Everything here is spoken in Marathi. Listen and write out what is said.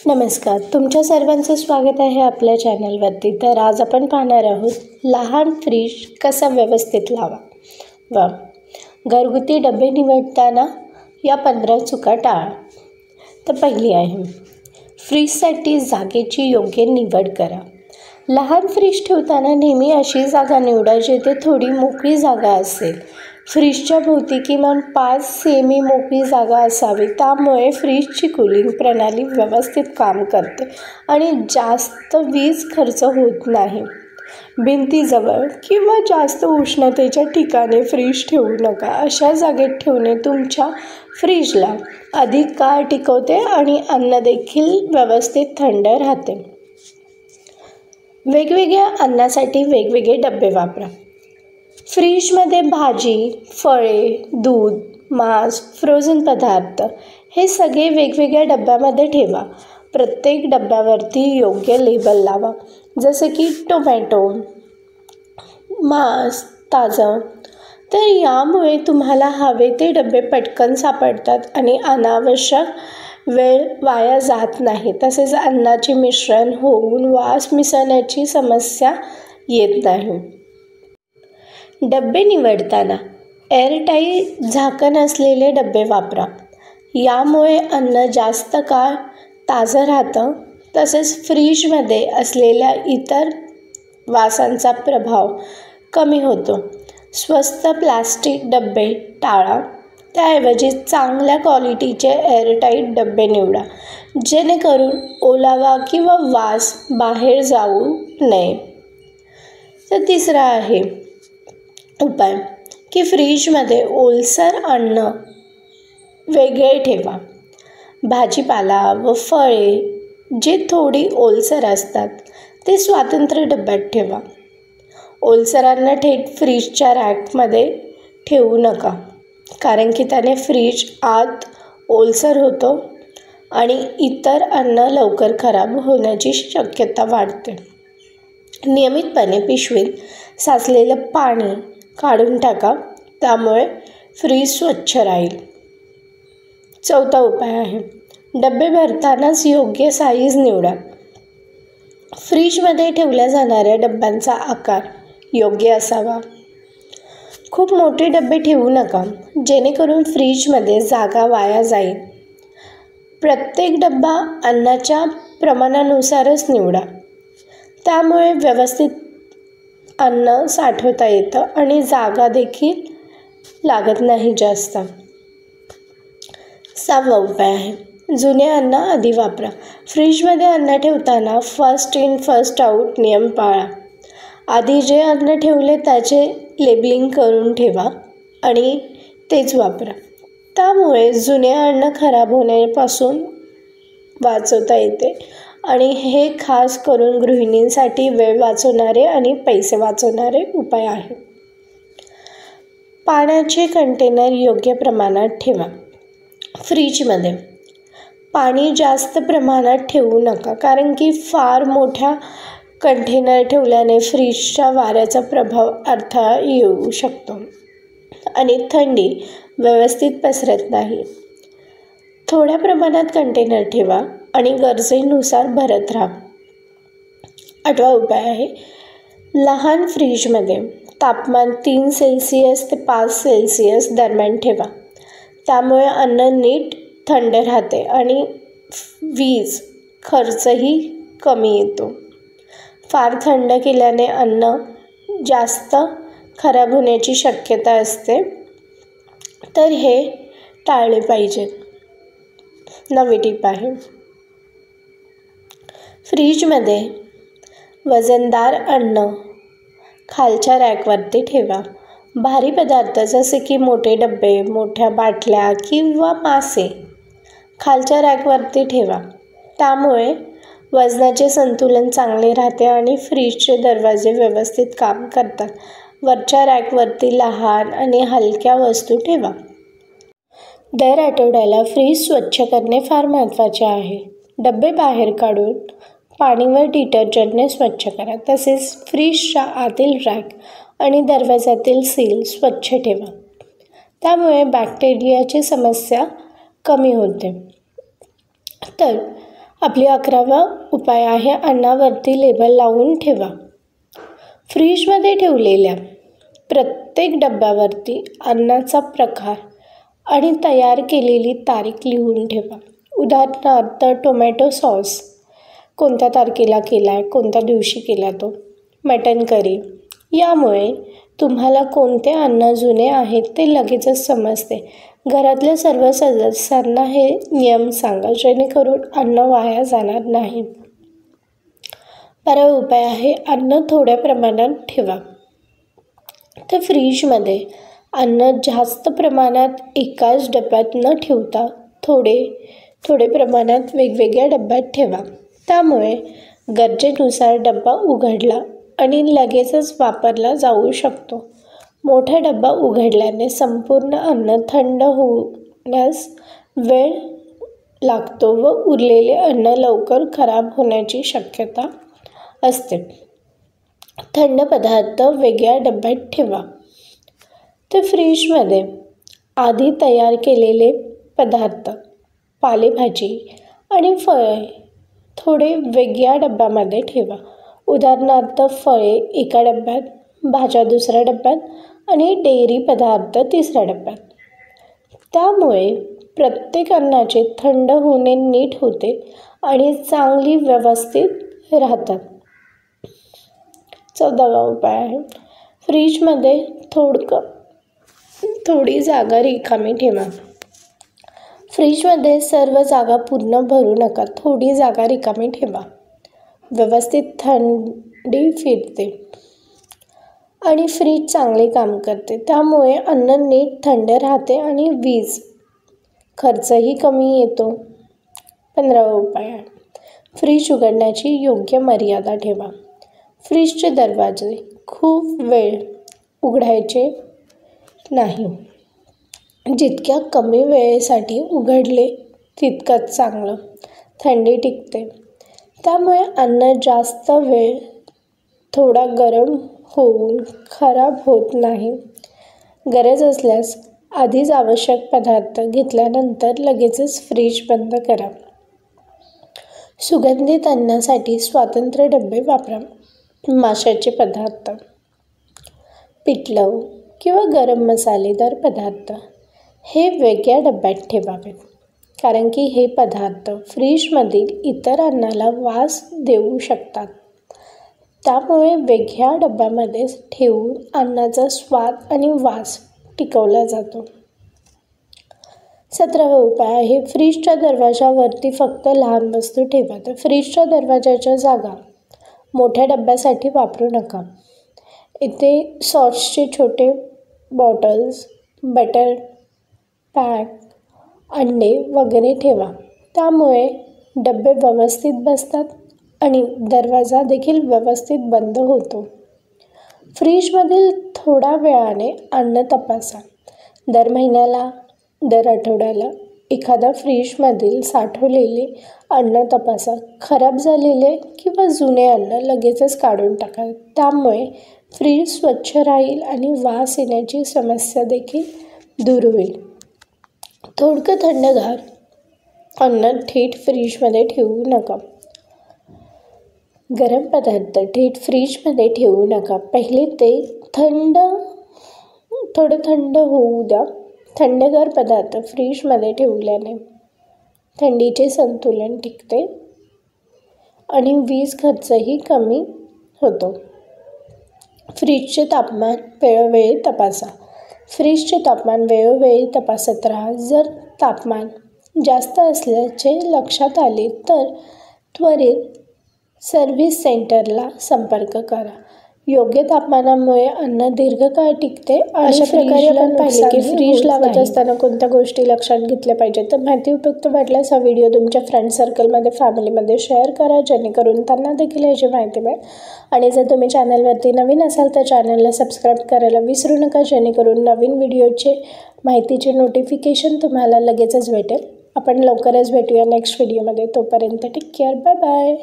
नमस्कार, तुमच्या सर्वांचं स्वागत आहे आपल्या चॅनलवरती. तर आज आपण पाहणार आहोत लहान फ्रीज कसा व्यवस्थित लावा व घरगुती डबे निवडताना या 15 चुका टाळा. तर पहिली आहे, फ्रीजसाठी जागेची योग्य निवड करा. लहान फ्रीज ठेवताना नेहमी अशी जागा निवडा जिथे थोडी मोकळी जागा असेल. फ्रीजच्या भोवती किमान 5 सेमी मोकळी जागा असावी. त्यामुळे फ्रीजची कूलिंग प्रणाली व्यवस्थित काम करते आणि जास्त वीज खर्च होत नाही. भिंतीजवळ किंवा जास्त उष्णतेच्या ठिकाणी फ्रीज ठेवू नका. अशा जागेत ठेवणे तुमच्या फ्रीजला अधिक काळ टिकवते आणि अन्न देखील व्यवस्थित थंड राहते. वेगवेगळ्या अन्नासाठी वेगवेगळे डबे वापरा. फ्रीजमध्ये भाजी, फळे, दूध, मांस, फ्रोझन पदार्थ हे सगळे वेगवेगळ्या डब्यामध्ये ठेवा. प्रत्येक डब्यावरती योग्य लेबल लावा, जसे की टोमॅटो, मांस, ताजं. तर यामुळे तुम्हाला हवे ते डबे पटकन सापडतात आणि अनावश्यक वेळ वाया जात नाही. तसेच अन्नाचे मिश्रण होऊन वास मिसळण्याची समस्या येत नाही. डबे निवडताना एअरटाईट झाकण असलेले डबे वापरा. यामुळे अन्न जास्त काळ ताजं राहतं. तसेच फ्रीजमध्ये असलेल्या इतर वासांचा प्रभाव कमी होतो. स्वस्त प्लास्टिक डबे टाळा. त्याऐवजी चांगल्या क्वालिटीचे एअरटाईट डबे निवडा, जेणेकरून ओलावा किंवा वास बाहेर जाऊ नये. तर तिसरा आहे उपाय की फ्रीजमध्ये ओलसर अन्न वेगळे ठेवा. भाजीपाला व फळे जे थोडी ओलसर असतात ते स्वतंत्र डब्यात ठेवा. ओलसर अन्न थेट फ्रीजच्या रॅकमध्ये ठेवू नका, कारण की त्याने फ्रीज आत ओलसर होतो आणि इतर अन्न लवकर खराब होण्याची शक्यता वाढते. नियमितपणे पिशवीत साचलेलं पाणी काढून टाका, त्यामुळे फ्रीज स्वच्छ राहील. चौथा उपाय आहे, डबे भरतानाच योग्य साईज निवडा. फ्रीजमध्ये ठेवल्या जाणाऱ्या डब्यांचा आकार योग्य असावा. खूप मोठे डबे ठेवू नका, जेणेकरून फ्रीजमध्ये जागा वाया जाईल. प्रत्येक डब्बा अन्नाच्या प्रमाणानुसारच निवडा. त्यामुळे व्यवस्थित अन्न साठवता येतं आणि जागा देखील लागत नाही जास्त. सहावा उपाय आहे, जुने अन्न आधी वापरा. फ्रीजमध्ये अन्न ठेवताना फर्स्ट इन फर्स्ट आऊट नियम पाळा. आधी जे अन्न ठेवले त्याचे लेबलिंग करून ठेवा आणि तेच वापरा. त्यामुळे जुने अन्न खराब होण्यापासून वाचवता येते आणि हे खास करून गृहिणींसाठी वेळ वाचवणारे आणि पैसे वाचवणारे उपाय आहे. पाण्याचे कंटेनर योग्य प्रमाणात ठेवा. फ्रीजमध्ये पाणी जास्त प्रमाणात ठेवू नका, कारण की फार मोठ्या कंटेनर ठेवल्याने फ्रीजच्या वाऱ्याचा प्रभाव अडथळा येऊ शकतो आणि थंडी व्यवस्थित पसरत नाही. थोड्या प्रमाणात कंटेनर ठेवा आणि गरजेनुसार भरत राहा. आठवा उपाय आहे, लहान फ्रीजमध्ये तापमान 3 सेल्सिअस ते 5 सेल्सिअस दरम्यान ठेवा. त्यामुळे अन्न नीट थंड राहते आणि वीज खर्चही कमी येतो. फार थंड केल्याने अन्न जास्त खराब होण्याची शक्यता असते, तर हे टाळले पाहिजे. 9वी टीप आहे, फ्रीजमध्ये वजनदार अन्न खालच्या रॅकवरती ठेवा. भारी पदार्थ जसे की मोठे डबे, मोठ्या बाटल्या किंवा मासे खालच्या रॅकवरती ठेवा. त्यामुळे वजनाचे संतुलन चांगले राहते आणि फ्रीजचे दरवाजे व्यवस्थित काम करतात. वरच्या रॅकवरती लहान आणि हलक्या वस्तू ठेवा. दर आठवड्याला फ्रीज स्वच्छ करणे फार महत्त्वाचे आहे. डबे बाहेर काढून पाणी व डिटर्जंटने स्वच्छ करा. तसेच फ्रीजच्या आतील रॅक आणि दरवाजातील सील स्वच्छ ठेवा. त्यामुळे बॅक्टेरियाची समस्या कमी होते. तर आपली 11वा उपाय आहे अन्नावरती लेबल लावून ठेवा. फ्रीजमध्ये ठेवलेल्या प्रत्येक डब्यावरती अन्नाचा प्रकार आणि तयार केलेली तारीख लिहून ठेवा. उदाहरणार्थ टोमॅटो सॉस कोणत्या तारखेला केला आहे, कोणत्या दिवशी केला तो. मटण करी. यामुळे तुम्हाला कोणते अन्न जुने आहेत ते लगेचच समजते. घरातल्या सर्व सदस्यांना हे नियम सांगा जेणेकरून अन्न वाया जाणार नाही. 12वा उपाय आहे अन्न थोड्या प्रमाणात ठेवा. तर फ्रीजमध्ये अन्न जास्त प्रमाणात एकाच डब्यात न ठेवता थोडे प्रमाणात वेगवेगळ्या डब्यात ठेवा. त्यामुळे गरजेनुसार डब्बा उघडला आणि लगेचच वापरला जाऊ शकतो. मोठा डब्बा उघडल्याने संपूर्ण अन्न थंड होण्यास वेळ लागतो व उरलेले अन्न लवकर खराब होण्याची शक्यता असते. थंड पदार्थ वेगळ्या डब्यात ठेवा. तर फ्रीजमध्ये आधी तयार केलेले पदार्थ, पालेभाजी आणि फळे थोडे वेगळ्या डब्यामध्ये ठेवा. उदाहरणार्थ फळे एका डब्यात, भाज्या दुसऱ्या डब्यात आणि डेअरी पदार्थ तिसऱ्या डब्यात. त्यामुळे प्रत्येक अन्नाचे थंड होणे नीट होते आणि चांगली व्यवस्थित राहतात. 14वा उपाय आहे फ्रीजमध्ये थोडी जागा रिकामी ठेवा. फ्रीजमध्ये सर्व जागा पूर्ण भरू नका. थोडी जागा रिकामी ठेवा. व्यवस्थित थंडी फिरते आणि फ्रीज चांगले काम करते. त्यामुळे अन्न नीट थंड राहते आणि वीज खर्चही कमी येतो. 15वा उपाय आहे फ्रीज उघडण्याची योग्य मर्यादा ठेवा. फ्रीजचे दरवाजे खूप वेळ उघडायचे नाही. जितक्या कमी वेळेसाठी उघडले तितकंच चांगलं. थंडी टिकते. त्यामुळे अन्न जास्त वेळ थोडा गरम होऊन खराब होत नाही. गरज असल्यास आधीच आवश्यक पदार्थ घेतल्यानंतर लगेचच फ्रीज बंद करा. सुगंधित अन्नासाठी स्वतंत्र डबे वापरा. माशाचे पदार्थ, पिठलं किंवा गरम मसालेदार पदार्थ हे वेगळ्या डब्यात ठेवावेत. कारण की हे पदार्थ फ्रीजमधील इतर अन्नाला वास देऊ शकतात. त्यामुळे वेगळ्या डब्यामध्ये ठेवून अन्नाचा स्वाद आणि वास टिकवला जातो. 17वा उपाय आहे फ्रीजच्या दरवाजावरती फक्त लहान वस्तू ठेवा. तर फ्रीजच्या दरवाजाच्या जागा मोठ्या डब्यासाठी वापरू नका. इथे सॉसचे छोटे बॉटल्स, बटर पॅक, अंडे वगैरे ठेवा. त्यामुळे डबे व्यवस्थित बसतात आणि दरवाजा देखील व्यवस्थित बंद होतो. फ्रीजमधील थोड्या वेळाने अन्न तपासा. दर महिन्याला, दर आठवड्याला एखादा फ्रीजमधील साठवलेले अन्न तपासा. खराब झालेले किंवा जुने अन्न लगेचच काढून टाका. त्यामुळे फ्रीज स्वच्छ राहील आणि वास येण्याची समस्या देखील दूर होईल. थोडकं थंडगार अन्न थेट फ्रीजमध्ये ठेवू नका. गरम पदार्थ थेट फ्रीजमध्ये ठेवू नका. पहिले ते थोडं थंड होऊ द्या. थंडगार पदार्थ फ्रीजमध्ये ठेवल्याने थंडीचे संतुलन टिकते आणि वीज खर्चही कमी होतो. फ्रीजचे तापमान वेळोवेळी तपासा. फ्रीजचे तापमान वेळोवेळी तपासत राहा. जर तापमान जास्त असल्याचे लक्षात आले तर त्वरित सर्व्हिस सेंटरला संपर्क करा. योग्य तापमानामुळे अन्न दीर्घकाळ टिकते. अशा प्रकारे आपण पाहिले की फ्रीज लावत असताना कोणत्या गोष्टी लक्षात घेतल्या पाहिजेत. तर माहिती उपयुक्त वाटल्यास हा व्हिडिओ तुमच्या फ्रेंड सर्कलमध्ये, फॅमिलीमध्ये शेअर करा जेणेकरून त्यांना देखील याची माहिती मिळेल. आणि जर तुम्ही चॅनलवरती नवीन असाल तर चॅनलला सबस्क्राईब करायला विसरू नका जेणेकरून नवीन व्हिडिओचे माहितीचे नोटिफिकेशन तुम्हाला लगेचच भेटेल. आपण लवकरच भेटूया नेक्स्ट व्हिडिओमध्ये. तोपर्यंत टेक केअर. Bye bye.